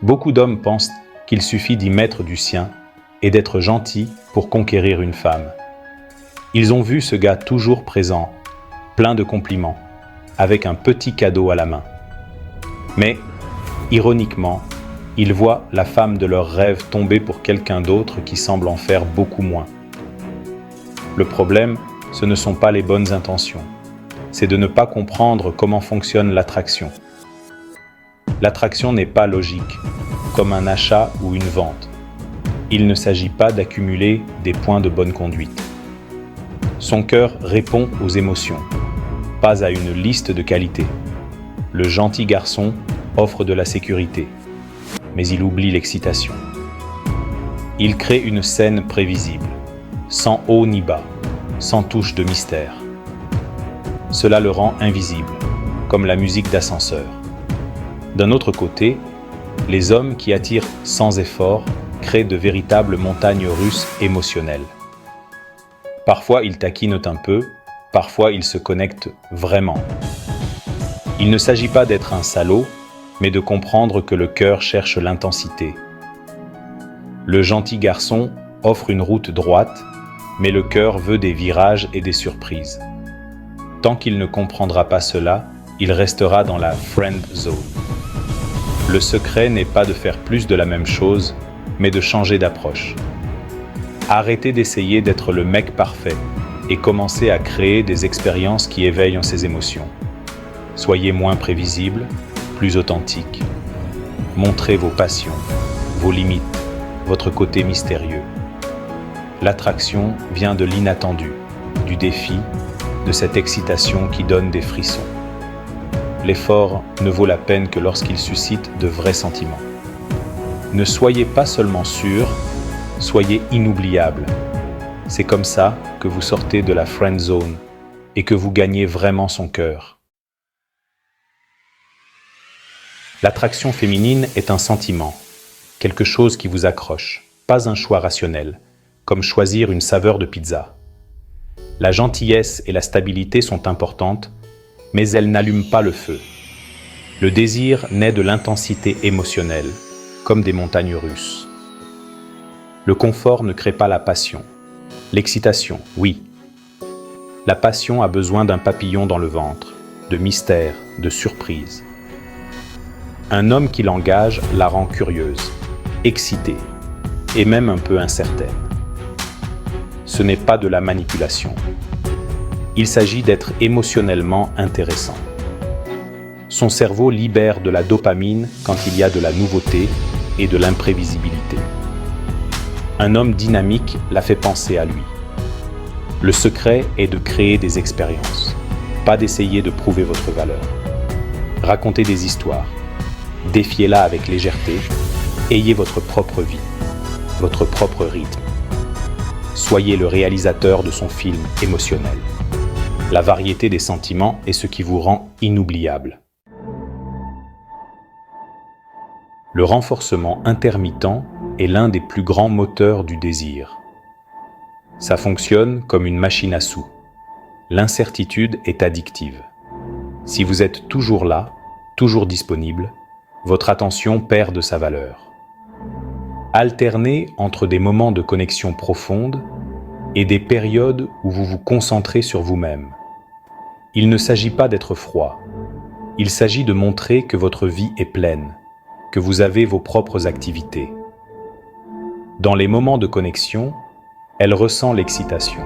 Beaucoup d'hommes pensent qu'il suffit d'y mettre du sien et d'être gentil pour conquérir une femme. Ils ont vu ce gars toujours présent, plein de compliments, avec un petit cadeau à la main. Mais, ironiquement, ils voient la femme de leurs rêves tomber pour quelqu'un d'autre qui semble en faire beaucoup moins. Le problème, ce ne sont pas les bonnes intentions. C'est de ne pas comprendre comment fonctionne l'attraction. L'attraction n'est pas logique, comme un achat ou une vente. Il ne s'agit pas d'accumuler des points de bonne conduite. Son cœur répond aux émotions, pas à une liste de qualités. Le gentil garçon offre de la sécurité, mais il oublie l'excitation. Il crée une scène prévisible, sans haut ni bas, sans touche de mystère. Cela le rend invisible, comme la musique d'ascenseur. D'un autre côté, les hommes qui attirent sans effort créent de véritables montagnes russes émotionnelles. Parfois ils taquinent un peu, parfois ils se connectent vraiment. Il ne s'agit pas d'être un salaud, mais de comprendre que le cœur cherche l'intensité. Le gentil garçon offre une route droite, mais le cœur veut des virages et des surprises. Tant qu'il ne comprendra pas cela, il restera dans la friend zone. Le secret n'est pas de faire plus de la même chose, mais de changer d'approche. Arrêtez d'essayer d'être le mec parfait et commencez à créer des expériences qui éveillent ses émotions. Soyez moins prévisible, plus authentique. Montrez vos passions, vos limites, votre côté mystérieux. L'attraction vient de l'inattendu, du défi, de cette excitation qui donne des frissons. L'effort ne vaut la peine que lorsqu'il suscite de vrais sentiments. Ne soyez pas seulement sûr, soyez inoubliable. C'est comme ça que vous sortez de la friend zone et que vous gagnez vraiment son cœur. L'attraction féminine est un sentiment, quelque chose qui vous accroche, pas un choix rationnel, comme choisir une saveur de pizza. La gentillesse et la stabilité sont importantes, mais elles n'allument pas le feu. Le désir naît de l'intensité émotionnelle, comme des montagnes russes. Le confort ne crée pas la passion. L'excitation, oui. La passion a besoin d'un papillon dans le ventre, de mystère, de surprise. Un homme qui l'engage la rend curieuse, excitée, et même un peu incertaine. Ce n'est pas de la manipulation. Il s'agit d'être émotionnellement intéressant. Son cerveau libère de la dopamine quand il y a de la nouveauté et de l'imprévisibilité. Un homme dynamique la fait penser à lui. Le secret est de créer des expériences, pas d'essayer de prouver votre valeur. Racontez des histoires, défiez-la avec légèreté, ayez votre propre vie, votre propre rythme. Soyez le réalisateur de son film émotionnel. La variété des sentiments est ce qui vous rend inoubliable. Le renforcement intermittent est l'un des plus grands moteurs du désir. Ça fonctionne comme une machine à sous. L'incertitude est addictive. Si vous êtes toujours là, toujours disponible, votre attention perd de sa valeur. Alternez entre des moments de connexion profonde et des périodes où vous vous concentrez sur vous-même. Il ne s'agit pas d'être froid. Il s'agit de montrer que votre vie est pleine, que vous avez vos propres activités. Dans les moments de connexion, elle ressent l'excitation.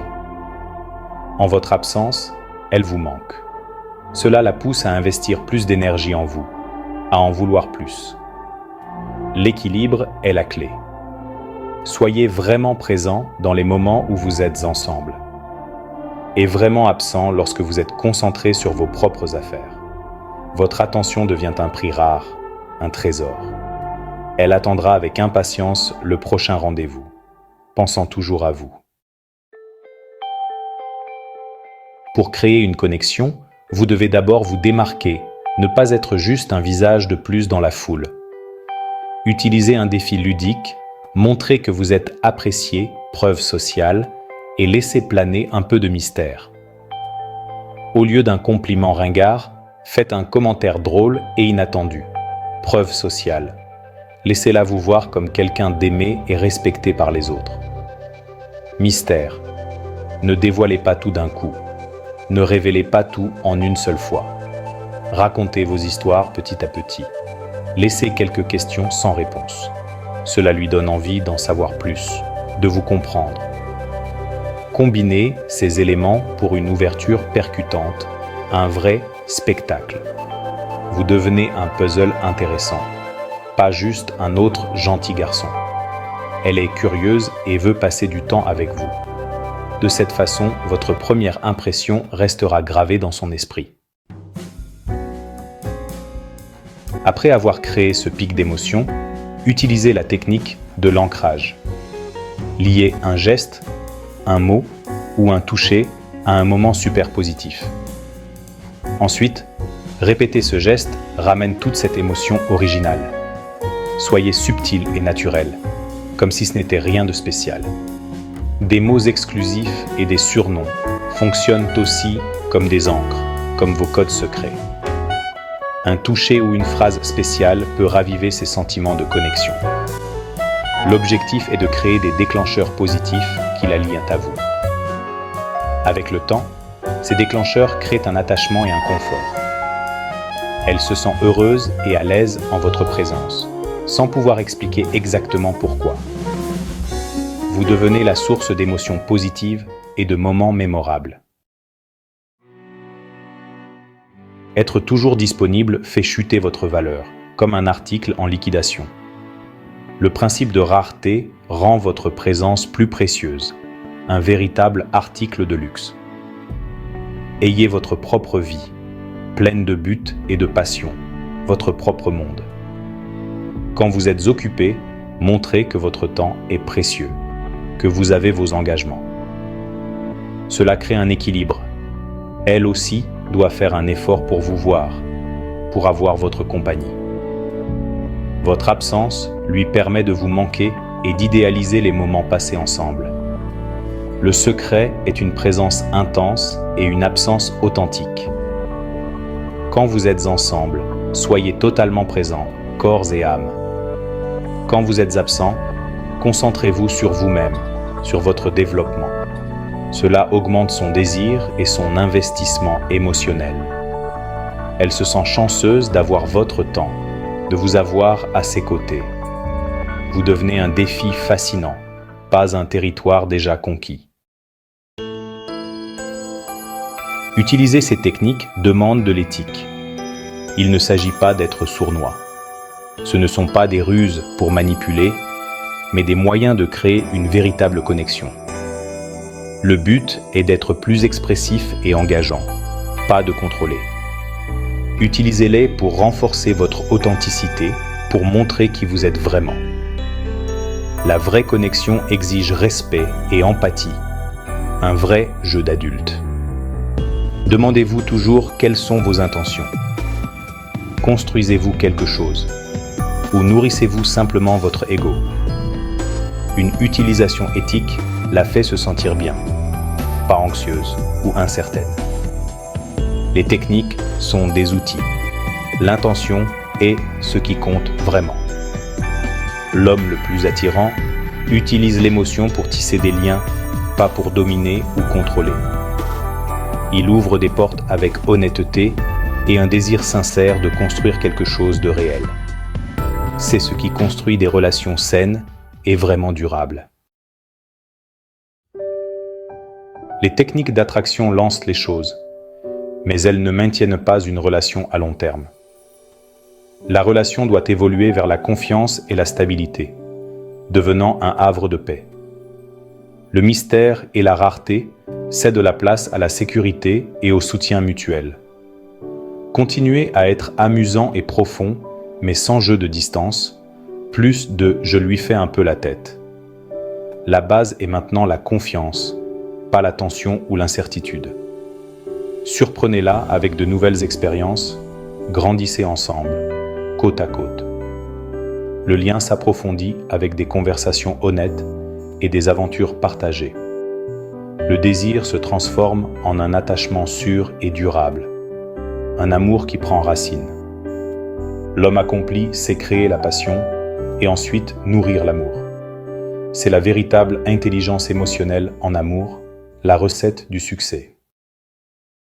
En votre absence, elle vous manque. Cela la pousse à investir plus d'énergie en vous, à en vouloir plus. L'équilibre est la clé. Soyez vraiment présent dans les moments où vous êtes ensemble et vraiment absent lorsque vous êtes concentré sur vos propres affaires. Votre attention devient un prix rare, un trésor. Elle attendra avec impatience le prochain rendez-vous, pensant toujours à vous. Pour créer une connexion, vous devez d'abord vous démarquer, ne pas être juste un visage de plus dans la foule. Utilisez un défi ludique, montrez que vous êtes apprécié, preuve sociale, et laissez planer un peu de mystère. Au lieu d'un compliment ringard, faites un commentaire drôle et inattendu, preuve sociale. Laissez-la vous voir comme quelqu'un d'aimé et respecté par les autres. Mystère. Ne dévoilez pas tout d'un coup. Ne révélez pas tout en une seule fois. Racontez vos histoires petit à petit. Laissez quelques questions sans réponse. Cela lui donne envie d'en savoir plus, de vous comprendre. Combinez ces éléments pour une ouverture percutante, un vrai spectacle. Vous devenez un puzzle intéressant, pas juste un autre gentil garçon. Elle est curieuse et veut passer du temps avec vous. De cette façon, votre première impression restera gravée dans son esprit. Après avoir créé ce pic d'émotion, utilisez la technique de l'ancrage. Liez un geste, un mot ou un toucher à un moment super positif. Ensuite, répéter ce geste ramène toute cette émotion originale. Soyez subtil et naturel, comme si ce n'était rien de spécial. Des mots exclusifs et des surnoms fonctionnent aussi comme des encres, comme vos codes secrets. Un toucher ou une phrase spéciale peut raviver ces sentiments de connexion. L'objectif est de créer des déclencheurs positifs qui la lient à vous. Avec le temps, ces déclencheurs créent un attachement et un confort. Elle se sent heureuse et à l'aise en votre présence, sans pouvoir expliquer exactement pourquoi. Vous devenez la source d'émotions positives et de moments mémorables. Être toujours disponible fait chuter votre valeur, comme un article en liquidation. Le principe de rareté rend votre présence plus précieuse, un véritable article de luxe. Ayez votre propre vie, pleine de buts et de passion, votre propre monde. Quand vous êtes occupé, montrez que votre temps est précieux, que vous avez vos engagements. Cela crée un équilibre. Elle aussi doit faire un effort pour vous voir, pour avoir votre compagnie. Votre absence lui permet de vous manquer et d'idéaliser les moments passés ensemble. Le secret est une présence intense et une absence authentique. Quand vous êtes ensemble, soyez totalement présents, corps et âme. Quand vous êtes absent, concentrez-vous sur vous-même, sur votre développement. Cela augmente son désir et son investissement émotionnel. Elle se sent chanceuse d'avoir votre temps, de vous avoir à ses côtés. Vous devenez un défi fascinant, pas un territoire déjà conquis. Utiliser ces techniques demande de l'éthique. Il ne s'agit pas d'être sournois. Ce ne sont pas des ruses pour manipuler, mais des moyens de créer une véritable connexion. Le but est d'être plus expressif et engageant, pas de contrôler. Utilisez-les pour renforcer votre authenticité, pour montrer qui vous êtes vraiment. La vraie connexion exige respect et empathie, un vrai jeu d'adulte. Demandez-vous toujours quelles sont vos intentions. Construisez-vous quelque chose ou nourrissez-vous simplement votre ego? Une utilisation éthique la fait se sentir bien, pas anxieuse ou incertaine. Les techniques sont des outils. L'intention est ce qui compte vraiment. L'homme le plus attirant utilise l'émotion pour tisser des liens, pas pour dominer ou contrôler. Il ouvre des portes avec honnêteté et un désir sincère de construire quelque chose de réel. C'est ce qui construit des relations saines et vraiment durables. Les techniques d'attraction lancent les choses, mais elles ne maintiennent pas une relation à long terme. La relation doit évoluer vers la confiance et la stabilité, devenant un havre de paix. Le mystère et la rareté cèdent la place à la sécurité et au soutien mutuel. Continuez à être amusant et profond, mais sans jeu de distance, plus de « je lui fais un peu la tête ». La base est maintenant la confiance, pas la tension ou l'incertitude. Surprenez-la avec de nouvelles expériences, grandissez ensemble, côte à côte. Le lien s'approfondit avec des conversations honnêtes et des aventures partagées. Le désir se transforme en un attachement sûr et durable, un amour qui prend racine. L'homme accompli sait créer la passion et ensuite nourrir l'amour. C'est la véritable intelligence émotionnelle en amour, la recette du succès.